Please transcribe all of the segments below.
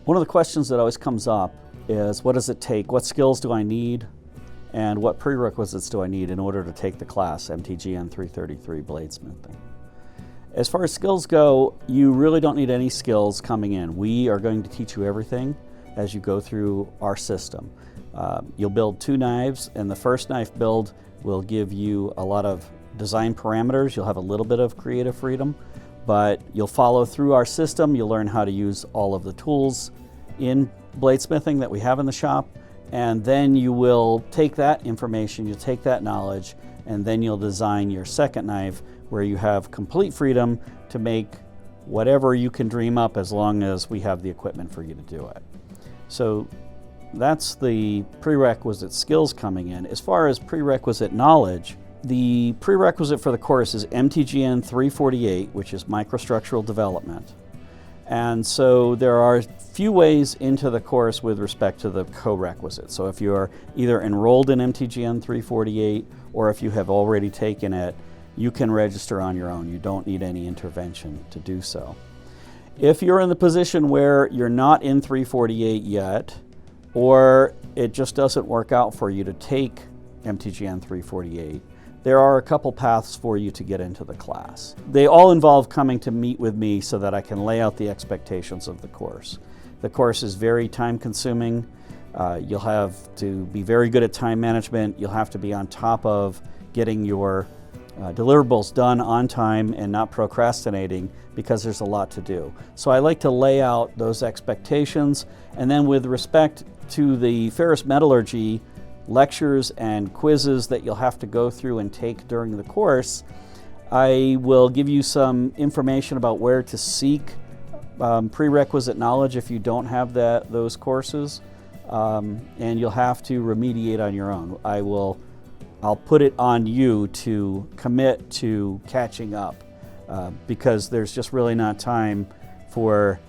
One of the questions that always comes up is, what does it take? What skills do I need? And what prerequisites do I need in order to take the class, MTGN333 Bladesmithing? As far as skills go, you really don't need any skills coming in. We are going to teach you everything as you go through our system. You'll build 2 knives, and the first knife build will give you a lot of design parameters. You'll have a little bit of creative freedom, but you'll follow through our system. You'll learn how to use all of the tools in bladesmithing that we have in the shop, and then you will take that information, you'll take that knowledge, and then you'll design your second knife where you have complete freedom to make whatever you can dream up as long as we have the equipment for you to do it. So that's the prerequisite skills coming in. As far as prerequisite knowledge, the prerequisite for the course is MTGN348, which is microstructural development. And so there are a few ways into the course with respect to the co-requisites. So if you are either enrolled in MTGN348 or if you have already taken it, you can register on your own. You don't need any intervention to do so. If you're in the position where you're not in 348 yet, or it just doesn't work out for you to take MTGN348, there are a couple paths for you to get into the class. They all involve coming to meet with me so that I can lay out the expectations of the course. The course is very time consuming. You'll have to be very good at time management. You'll have to be on top of getting your deliverables done on time and not procrastinating because there's a lot to do. So I like to lay out those expectations, and then with respect to the ferrous metallurgy lectures and quizzes that you'll have to go through and take during the course, I will give you some information about where to seek prerequisite knowledge if you don't have those courses, and you'll have to remediate on your own. I'll put it on you to commit to catching up because there's just really not time for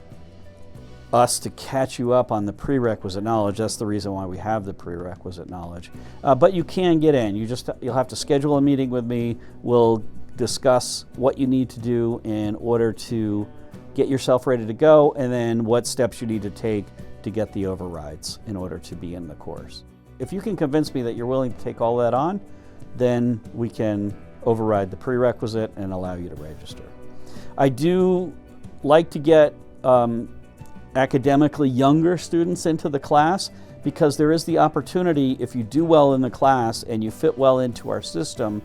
us to catch you up on the prerequisite knowledge. That's the reason why we have the prerequisite knowledge. But you can get in. You'll have to schedule a meeting with me. We'll discuss what you need to do in order to get yourself ready to go, and then what steps you need to take to get the overrides in order to be in the course. If you can convince me that you're willing to take all that on, then we can override the prerequisite and allow you to register. I do like to get academically younger students into the class because there is the opportunity, if you do well in the class and you fit well into our system,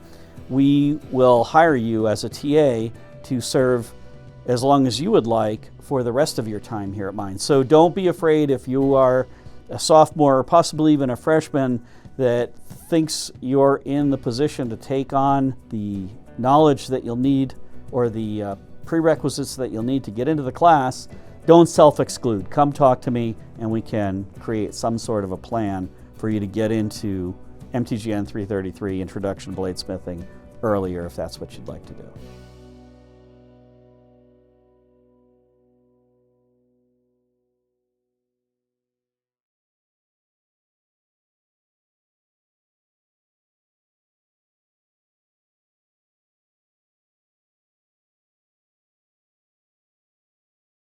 we will hire you as a TA to serve as long as you would like for the rest of your time here at mine. So don't be afraid if you are a sophomore or possibly even a freshman that thinks you're in the position to take on the knowledge that you'll need or the prerequisites that you'll need to get into the class. Don't self-exclude. Come talk to me and we can create some sort of a plan for you to get into MTGN 333 Introduction to Bladesmithing earlier if that's what you'd like to do.